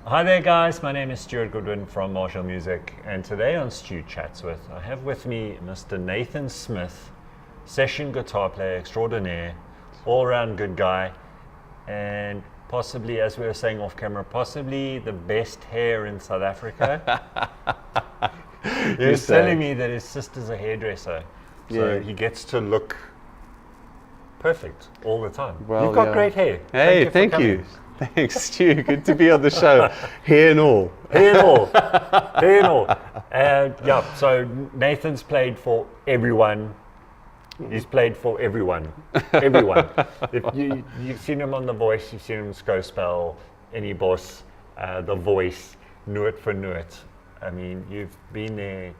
Hi there guys, my name is Stuart Goodwin from Marshall Music, and today on Stu Chats I have with me Mr. Nathan Smith, session guitar player extraordinaire, all-round good guy, and possibly, as we were saying off camera, possibly the best hair in South Africa. He was telling me that his sister's a hairdresser, so he gets to look perfect all the time. Well, you've got great hair. Hey, thank you. Thanks, Stu. Good to be on the show. Hair and all. Hair and all. Hair and all. And yeah, so Nathan's played for everyone. He's played for everyone. Everyone. If you've seen him on The Voice, you've seen him Spell, Any Boss, The Voice, Nuit for Nuit. I mean, you've been there,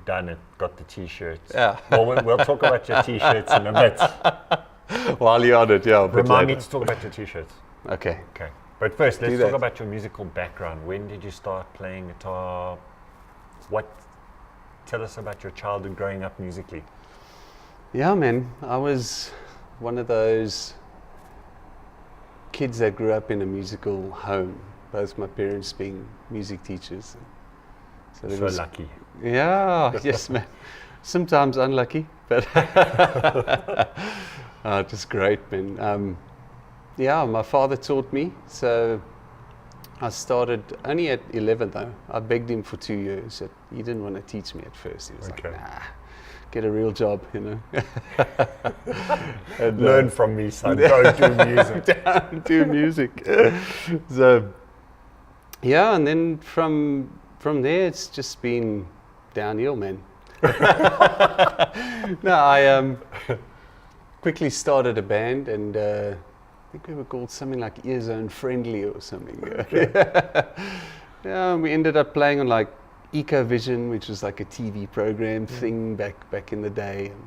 done it, got the t-shirts. Yeah. Well, we'll talk about your t-shirts in a bit. While you're on it, yeah. Remind me to talk about your t-shirts. Okay. Okay. But first, let's talk about your musical background. When did you start playing guitar? Tell us about your childhood growing up musically. Yeah, man. I was one of those kids that grew up in a musical home, both my parents being music teachers. So lucky. Yeah, yes, man. Sometimes unlucky, but just great, man. Yeah, my father taught me, so I started only at 11 though. I begged him for 2 years. He didn't want to teach me at first. He was like, nah, get a real job, you know. And, learn from me, son. Don't do music. Don't do music. So, yeah, and then from there, it's just been downhill, man. No, I quickly started a band, and I think we were called something like Earzone Friendly or something. Okay. Yeah, we ended up playing on like Ecovision, which was like a TV program thing back in the day, and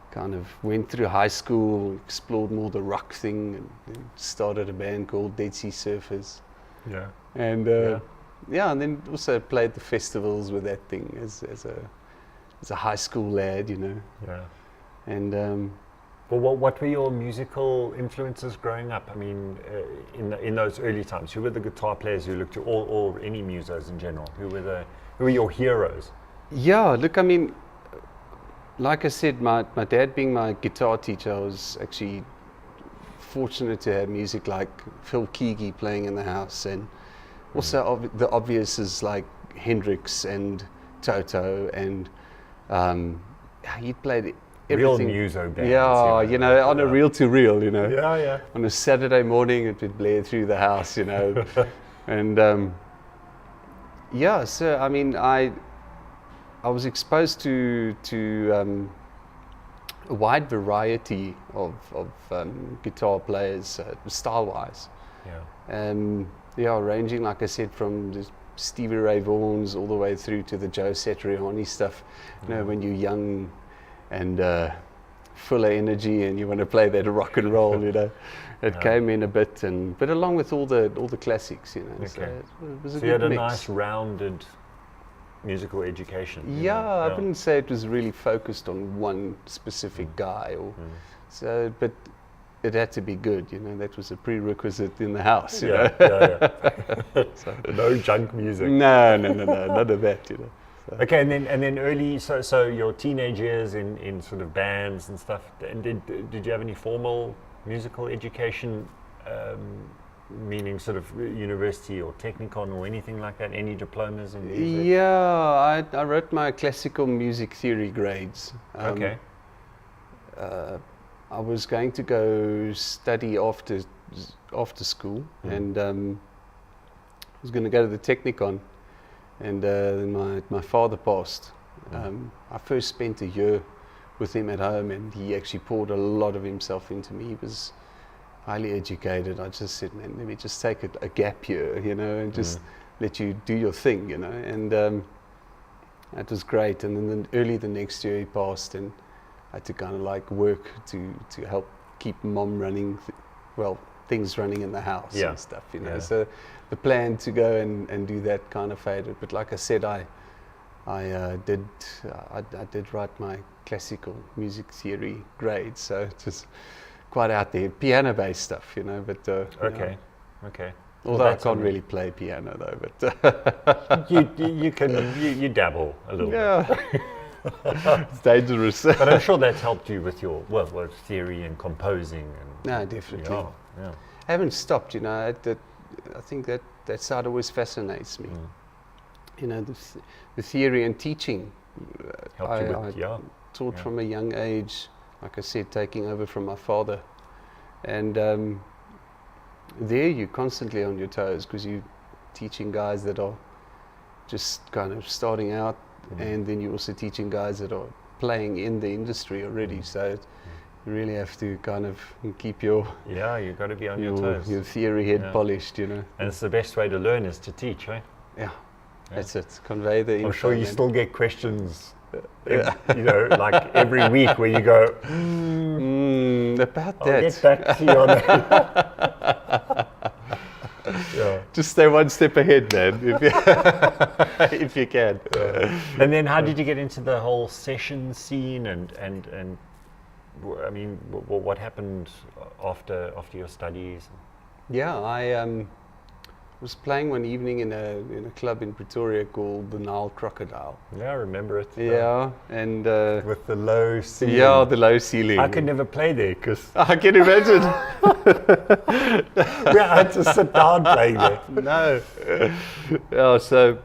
kind of went through high school, explored more the rock thing, and then started a band called Dead Sea Surfers. Yeah. And and then also played the festivals with that thing as a high school lad, you know. Yeah. And well, what were your musical influences growing up? I mean, in those early times, who were the guitar players you looked to, or any musos in general? Who were your heroes? Yeah, look, I mean, like I said, my dad being my guitar teacher, I was actually fortunate to have music like Phil Keaggy playing in the house, and also the obvious is like Hendrix and Toto, and he played everything. Real muso bands. Yeah, you know, on a reel-to-reel, you know. Yeah, yeah. On a Saturday morning, it would blare through the house, you know. And yeah, so I mean, I was exposed to a wide variety of guitar players, style-wise. Yeah. Yeah, ranging, like I said, from the Stevie Ray Vaughns all the way through to the Joe Satriani stuff. You know, when you're young and full of energy and you want to play that rock and roll, you know, it came in a bit, but along with all the classics, you know. Okay. So it was a So good you had a mix. nice rounded musical education. Yeah, I wouldn't say it was really focused on one specific guy, or so, but it had to be good, you know. That was a prerequisite in the house, you know. Yeah. So, no junk music. No, none of that, you know. So. Okay, and then early, so your teenage years in sort of bands and stuff. And did you have any formal musical education, meaning sort of university or technicon or anything like that? Any diplomas in music? Yeah, I wrote my classical music theory grades. Okay. I was going to go study after school, and I was going to go to the technicon. And then my father passed. I first spent a year with him at home, and he actually poured a lot of himself into me. He was highly educated. I just said, man, let me just take a gap year, you know, and just let you do your thing, you know. And that was great. And then early the next year he passed, and I had to kind of like work to help keep mom running, things running in the house and stuff, you know. So the plan to go and do that kind of faded. But like I said, I did write my classical music theory grades, so it was quite out there, piano-based stuff, you know. But okay. Although I can't really play piano though, but you dabble a little bit. yeah, it's dangerous. But I'm sure that's helped you with your theory and composing. And, No, definitely. Yeah. I haven't stopped, you know. I think that side always fascinates me. You know, the theory and teaching. Helped you with, I taught from a young age, like I said, taking over from my father. And there you're constantly on your toes because you're teaching guys that are just kind of starting out, and then you're also teaching guys that are playing in the industry already. So you really have to kind of keep your you've got to be on your toes. Your theory head polished, you know. And it's the best way to learn is to teach, right? Yeah, that's it. Convey the info. I'm sure you still get questions, you know, like every week where you go, about I'll that. get back to you on that. Just stay one step ahead, man, if you can. And then how did you get into the whole session scene and I mean, what happened after your studies? Yeah, I was playing one evening in a club in Pretoria called the Nile Crocodile. Yeah, I remember it. Yeah, and with the low ceiling. Yeah, the low ceiling. I could never play there because I can imagine. I had to sit down playing there. No. Yeah, so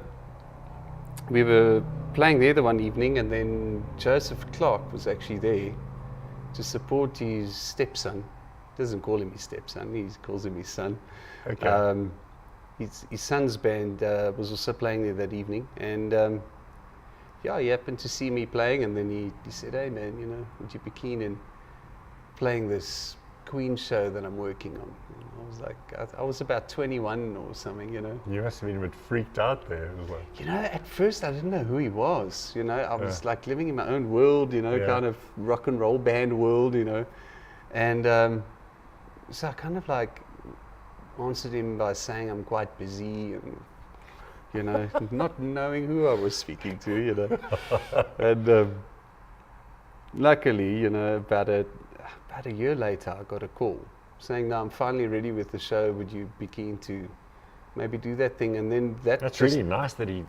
we were playing there the one evening, and then Joseph Clark was actually there to support his stepson. He doesn't call him his stepson, he calls him his son. Okay. His son's band was also playing there that evening, and he happened to see me playing, and then he said, "Hey man, you know, would you be keen in playing this Queen show that I'm working on?" And I was like, I was about 21 or something, you know. You must have been a bit freaked out there. It was like, You know, at first I didn't know who he was, you know. I was like living in my own world, you know, kind of rock and roll band world, you know. And so I kind of like answered him by saying I'm quite busy, and you know, not knowing who I was speaking to, you know. And luckily, you know, about a year later, I got a call saying, "No, I'm finally ready with the show. Would you be keen to maybe do that thing?" And then that's really nice that he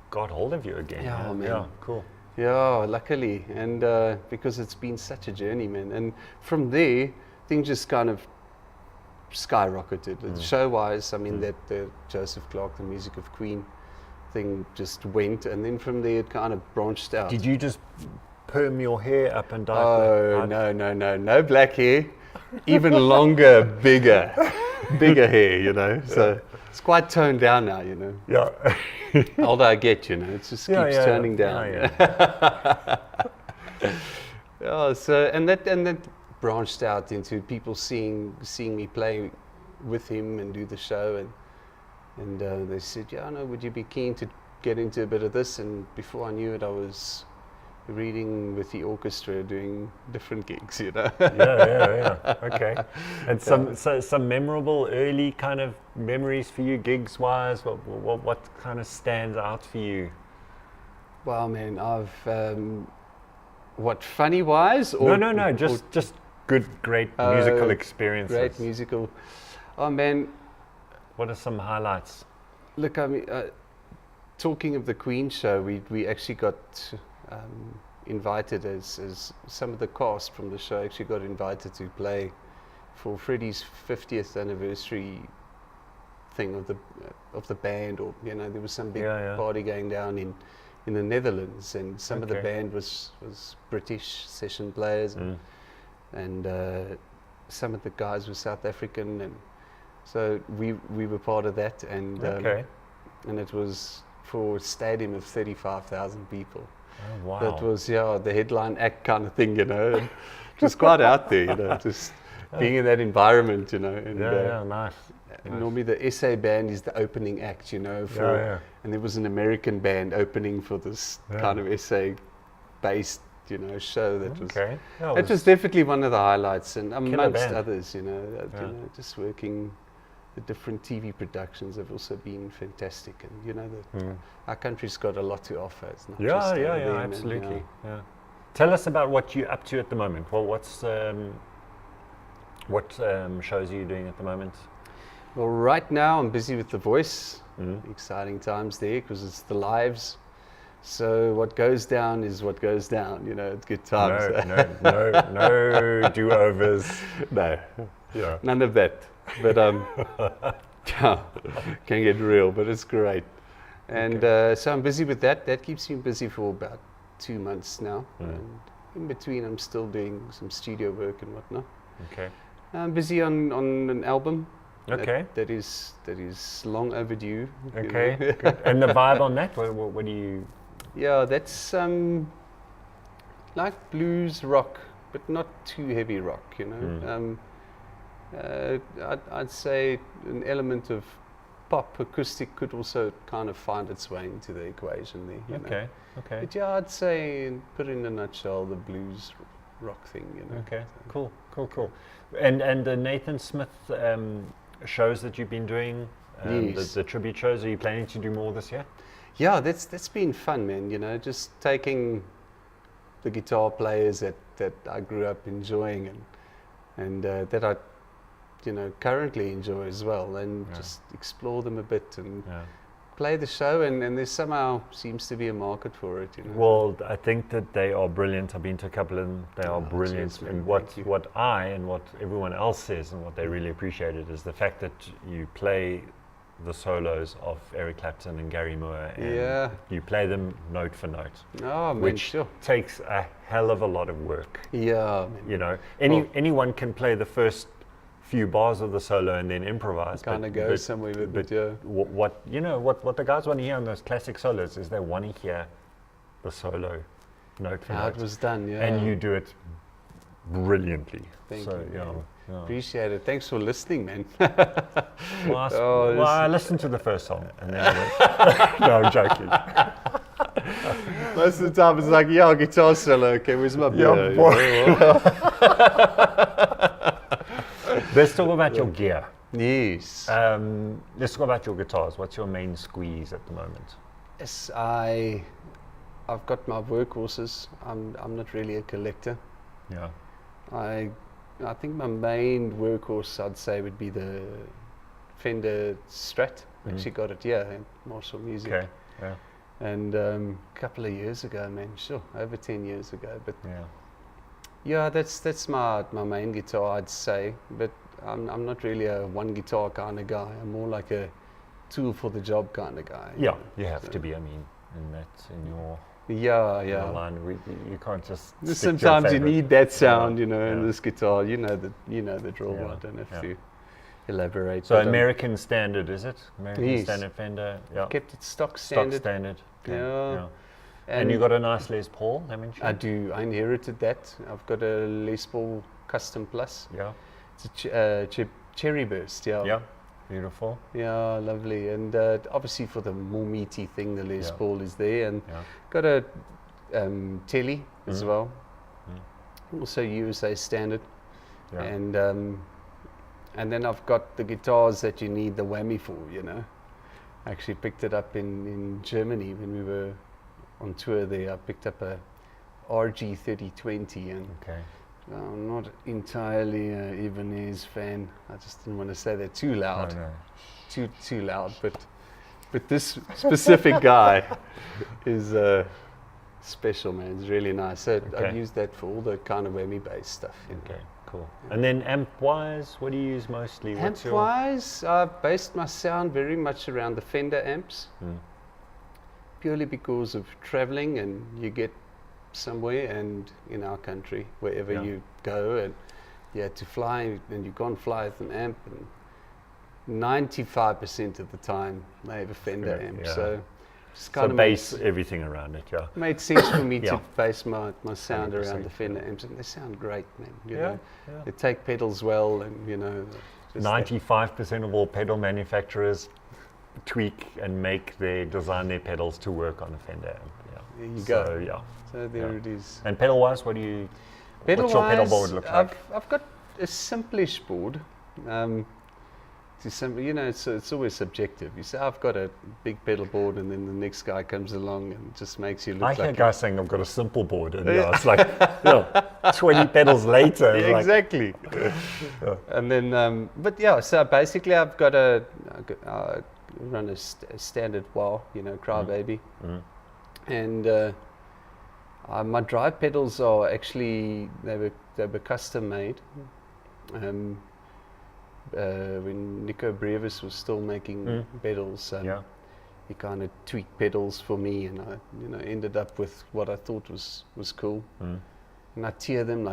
got hold of you again. Yeah, man. Yeah, cool. Yeah, luckily, and because it's been such a journey, man. And from there, things just kind of skyrocketed. Show-wise, I mean, that the Joseph Clark, the Music of Queen thing just went, and then from there it kind of branched out. Did you just perm your hair up and down? Oh, no black hair, even longer, bigger hair, you know. So it's quite toned down now, you know. Yeah. Older I get, you know, it just keeps turning down. Yeah, so and that branched out into people seeing me play with him and do the show, and they said, "Yeah, no, would you be keen to get into a bit of this?" And before I knew it, I was reading with the orchestra, doing different gigs, you know. Yeah. Okay. And some memorable early kind of memories for you, gigs wise. What kind of stands out for you? Well, man, I've what, funny wise or no, just good, great musical experiences. Great musical. Oh man, what are some highlights? Look, I mean, talking of the Queen show, we actually got invited as some of the cast from the show actually got invited to play for Freddie's 50th anniversary thing of the band, or you know, there was some big party going down in the Netherlands, and some of the band was British session players, and some of the guys were South African, and so we were part of that, and it was for a stadium of 35,000 people. Oh, wow. That was the headline act kind of thing, you know. And it was quite out there, you know, just being in that environment, you know. And, nice. And normally the SA band is the opening act, you know, and there was an American band opening for this kind of SA based, you know, show that was. It was definitely one of the highlights, and amongst others, you know, just working. The different TV productions have also been fantastic, and you know, our country's got a lot to offer. It's not just absolutely. Yeah. Tell us about what you're up to at the moment. Well, what shows are you doing at the moment? Well, right now I'm busy with the voice. Exciting times there because it's the lives. So what goes down is what goes down. You know, it's good times. No do-overs. No, Yeah. none of that. But yeah, can get real, but it's great. And so I'm busy with that. That keeps me busy for about 2 months now. And in between, I'm still doing some studio work and whatnot. Okay. I'm busy on an album. Okay. That is long overdue. you Okay. know. Good. And the vibe on that? What do you? Yeah, that's like blues rock, but not too heavy rock. You know. I'd say an element of pop acoustic could also kind of find its way into the equation there. You know. Okay. But yeah, I'd say, put in a nutshell, the blues rock thing. You know. Okay. Cool. And the Nathan Smith shows that you've been doing, Yes. the tribute shows. Are you planning to do more this year? Yeah, that's been fun, man. You know, just taking the guitar players that I grew up enjoying and that I, you know, currently enjoy as well, and just explore them a bit and play the show. And there somehow seems to be a market for it. You know. Well, I think that they are brilliant. I've been to a couple of them. They are brilliant. cheers, man. And Thank you. what I and what everyone else says and what they really appreciated is the fact that you play the solos of Eric Clapton and Garry Moore, and you play them note for note, Oh, man, which sure. takes a hell of a lot of work. Yeah, man. You know, anyone can play the first few bars of the solo and then improvise. Kind of go somewhere with it, yeah. What the guys want to hear on those classic solos is they want to hear the solo note for How note. it was done, yeah. And you do it brilliantly. Thank so, you, man. Yeah. Appreciate it. Thanks for listening, man. Well, I listened to the first song and then I went, no, I'm joking. Most of the time it's like, yeah, guitar solo. Okay, where's my beer? Let's talk about your gear. Yes. Let's talk about your guitars. What's your main squeeze at the moment? Yes, I've got my workhorses. I'm not really a collector. Yeah. I think my main workhorse, I'd say, would be the Fender Strat. Actually got it here in Marshall Music. Okay. Yeah. And a couple of years ago, man, sure, over 10 years ago. But yeah, that's my main guitar, I'd say. But I'm not really a one guitar kind of guy. I'm more like a tool for the job kind of guy. Yeah, you have to be. I mean, in your Yeah. line, you can't just. Sometimes you need that sound, you know, in this guitar. You know the drill. I don't have to elaborate. So American standard, is it? American standard Fender. Yeah. Kept it stock standard. Stock standard. Yeah. And you got a nice Les Paul, haven't you? I do. I inherited that. I've got a Les Paul Custom Plus. Yeah. It's a cherry burst. Yeah. Yeah. Beautiful. Yeah, lovely. And obviously for the more meaty thing, the Les Paul is there. And got a telly as well. Also USA standard. Yeah. And then I've got the guitars that you need the whammy for, you know. I actually picked it up in Germany when we were on tour there. I picked up a RG 3020 and I'm not entirely a Ibanez fan. I just didn't want to say that too loud. No. Too loud, but this specific guy is special, man. It's really nice. So I use that for all the kind of whammy bass stuff. You know. Okay, cool. And then amp-wise, what do you use mostly? Amp-wise, I've based my sound very much around the Fender amps, purely because of traveling, and you get somewhere, and in our country, wherever you go, and you had to fly, and you can't fly with an amp, and 95% of the time they have a Fender amp. So just kind of base everything around it. Yeah. Made sense for me to base my sound around the Fender amps, and they sound great, man. You know, they take pedals well, and you know. 95% of all pedal manufacturers tweak and design their pedals to work on a Fender amp. Yeah. There you go. So, yeah. So there it is. And pedal-wise, what's your pedal board look like? I've got a simplish board. See, it's always subjective. You say, I've got a big pedal board, and then the next guy comes along and just makes you look I like hear guys saying, I've got a simple board, and it's like 20 pedals later. Yeah, like, exactly. And then, so basically I've got I run a standard wah, Crybaby. And my drive pedals are actually, they were custom made. When Nico Brevis was still making pedals, he kind of tweaked pedals for me, and I ended up with what I thought was cool. And I tier them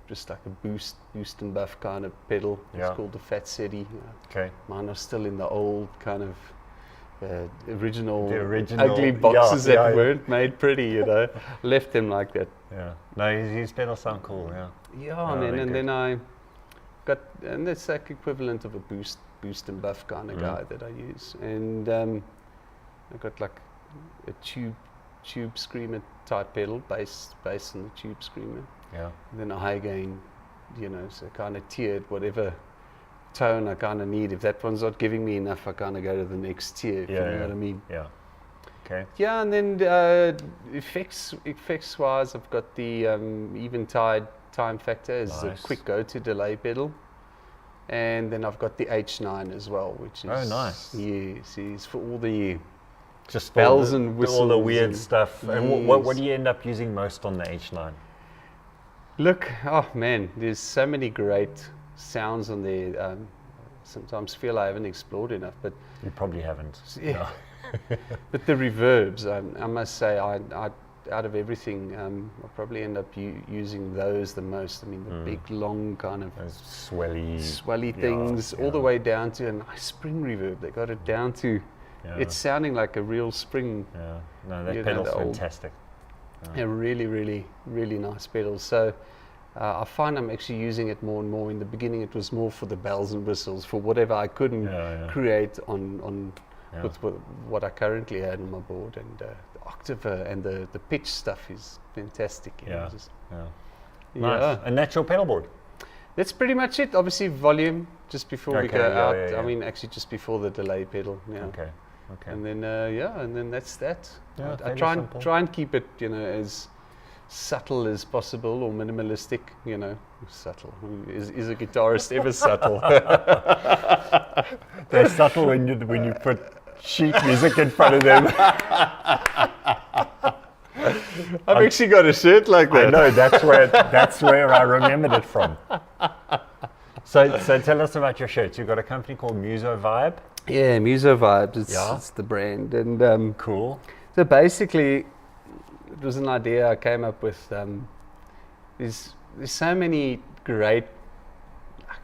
just like a boost and buff kind of pedal. It's called the Fat Seti. Okay. Mine are still in the old kind of original original ugly boxes that yeah. weren't made pretty, Left them like that. Yeah. No, his pedals sound cool. Yeah. Yeah, man. And then I got, and that's like equivalent of a boost and buff kind of guy that I use. And I got like a tube screamer type pedal, bass on the tube screamer. Yeah. And then a high gain, so kind of tiered whatever tone I kind of need. If that one's not giving me enough, I kind of go to the next tier, if you know what I mean. Yeah. Okay. Yeah, and then effects wise, I've got the Eventide time factor as a quick go-to delay pedal. And then I've got the H9 as well, which is nice. Yes, it's for all the just bells and whistles, all the weird stuff. Yes. And what do you end up using most on the H9? Look, oh man, there's so many great sounds on there. Sometimes feel I haven't explored enough, but You probably haven't. yeah. But the reverbs, I must say, I out of everything, I'll probably end up using those the most. I mean, the big, long kind of Those swelly things, all the way down to a nice spring reverb. They got it down to, it's sounding like a real spring. Yeah. No, that pedal's fantastic. Yeah, really, really, really nice pedals. So I find I'm actually using it more and more. In the beginning, it was more for the bells and whistles, for whatever I couldn't create on with what I currently had on my board. And the octave and the pitch stuff is fantastic. Nice. And that's your pedal board? That's pretty much it. Obviously, volume just before we go out. Yeah. I mean, actually, just before the delay pedal. Yeah. Okay. And then and then that's that. Yeah, I try and keep it, as subtle as possible, or minimalistic. Subtle. Is a guitarist ever subtle? They're subtle when you put sheet music in front of them. I've actually got a shirt like that. I know, that's where I remembered it from. So tell us about your shirts. You've got a company called Muso Vibe. Yeah, Muso Vibes. It's the brand, and cool. So basically, it was an idea I came up with. There's so many great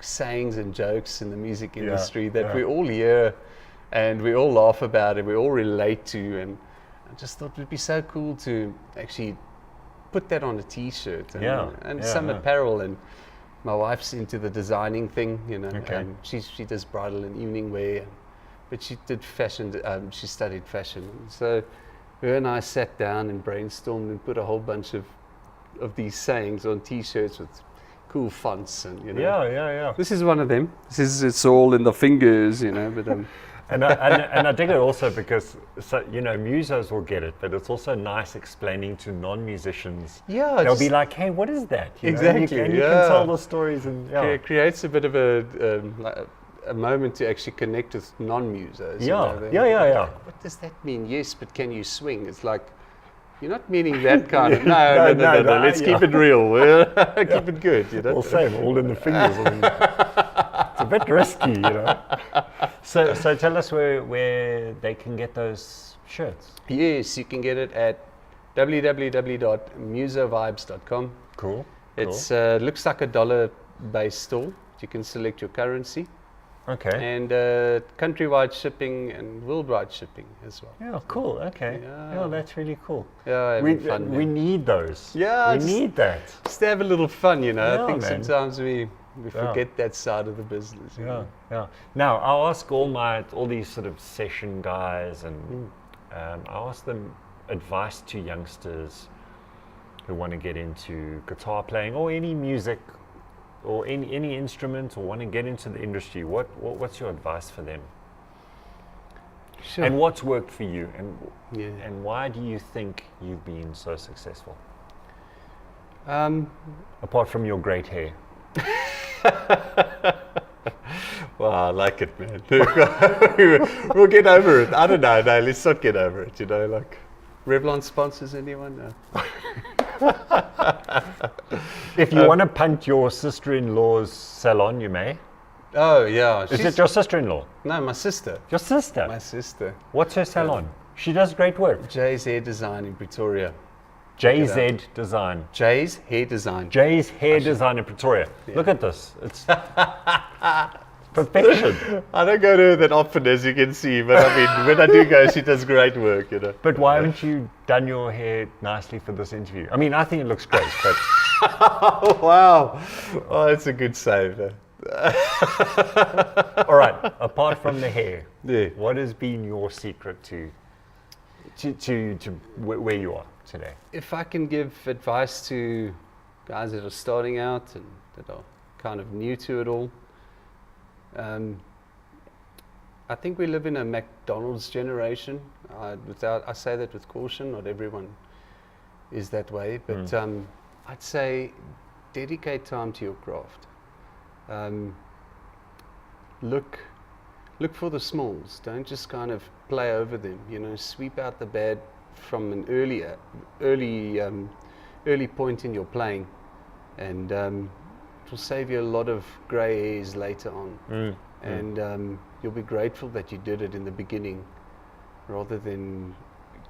sayings and jokes in the music industry that we all hear, and we all laugh about it. We all relate to, and I just thought it would be so cool to actually put that on a T-shirt and some apparel. And my wife's into the designing thing, and she does bridal and evening wear, but she did fashion. She studied fashion, so her and I sat down and brainstormed and put a whole bunch of these sayings on T-shirts with cool fonts, and This is one of them. It's all in the fingers, but. And I dig it also because musos will get it, but it's also nice explaining to non-musicians. Yeah, they'll be like, "Hey, what is that?" Exactly, and you can tell the stories, and it creates a bit of a moment to actually connect with non-musos. Yeah. What does that mean? Yes, but can you swing? It's like, you're not meaning that kind of. No. Let's keep it real. Keep it good. All same, all in the fingers. It's a bit risky, So tell us where they can get those shirts. Yes, you can get it at www.musovibes.com. Cool. It looks like a dollar-based store. You can select your currency. Okay. And countrywide shipping and worldwide shipping as well. Yeah, cool. Okay. Yeah, that's really cool. Yeah, we need those. Yeah, we need that. Just to have a little fun, I think sometimes we forget that side of the business. Yeah. Now, I'll ask all these sort of session guys, and I ask them advice to youngsters who want to get into guitar playing or any music or any instrument or want to get into the industry, what's your advice for them? Sure. And what's worked for you, Yeah. and why do you think you've been so successful? Apart from your great hair. Well, I like it, man. We'll get over it. I don't know. No, let's not get over it. You know, like Revlon sponsors anyone? No. If you want to punt your sister-in-law's salon, you may. Oh yeah. Is it your sister-in-law? No, my sister. Your sister? My sister. What's her salon? She does great work. Jay's Hair Design in Pretoria. JZ Design. Jay's Hair Design. Jay's Hair Design in Pretoria. Yeah. Look at this. It's perfection. I don't go to her that often, as you can see, but I mean, when I do go, she does great work, you know. But why haven't you done your hair nicely for this interview? I mean, I think it looks great, but... Oh, wow. Oh, that's a good save. All right, apart from the hair, Yeah. what has been your secret to where you are today? If I can give advice to guys that are starting out and that are kind of new to it all, I think we live in a McDonald's generation. I say that with caution. Not everyone is that way, but I'd say dedicate time to your craft. Look for the smalls. Don't just kind of play over them. You know, sweep out the bad from an early point in your playing, and it will save you a lot of grey hairs later on. And you'll be grateful that you did it in the beginning, rather than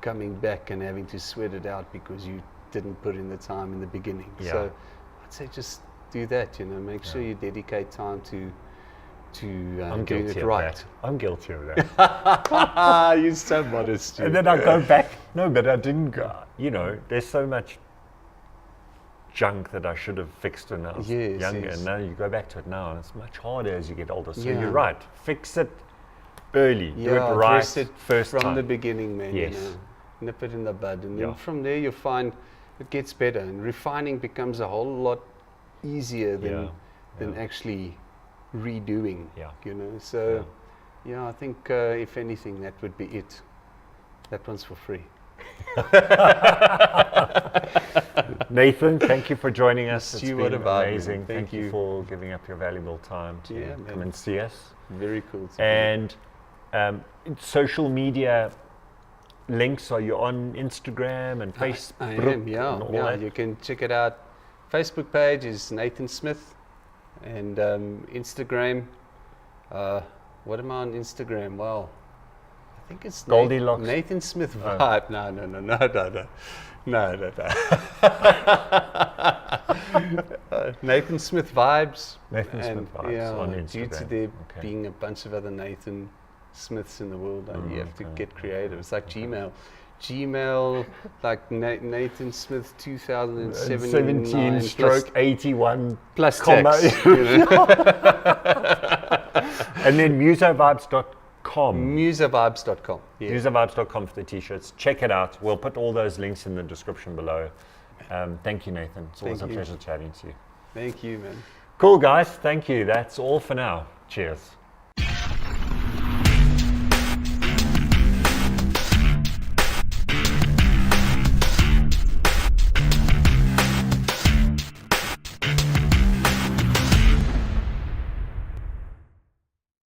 coming back and having to sweat it out because you didn't put in the time in the beginning. Yeah. So I'd say just do that. You know, make sure you dedicate time to I'm doing guilty it of right. that. I'm guilty of that. You're so modest. And then I go back. No, but I didn't go. You know, there's so much junk that I should have fixed when I was Yes, younger. yes. And now you go back to it now, and it's much harder as you get older. So Yeah. you're right. Fix it early. Do it right address it first from time. the beginning, man. Yes. You know, nip it in the bud, and Yeah. then from there you'll find it gets better, and refining becomes a whole lot easier than actually redoing. Yeah. You know, so yeah, I think if anything, that would be it. That one's for free. Nathan, thank you for joining us. It's Stu, been what about you? amazing. Thank you you. for giving up your valuable time to Yeah, come man. and see us. Very cool. to And social media links, are you on Instagram and Facebook? I am, yeah. and all Yeah, that? you can check it out. Facebook page is Nathan Smith, and Instagram. What am I on Instagram? Well, I think it's Goldilocks. Nathan Smith Oh. Vibe. No. Nathan Smith Vibes. Nathan And, Smith Vibes yeah, on due to Instagram. there Okay. being a bunch of other Nathan Smiths in the world, you have to get creative. It's like Gmail. Gmail, like Nathan Smith 2017 17 stroke 81 plus comma. tax. You know? And then musovibes.com. Musavibes.com. Yeah. Musovibes.com for the t-shirts. Check it out. We'll put all those links in the description below. Thank you, Nathan. It's always Thank a you. pleasure chatting to you. Thank you, man. Cool, guys. Thank you. That's all for now. Cheers.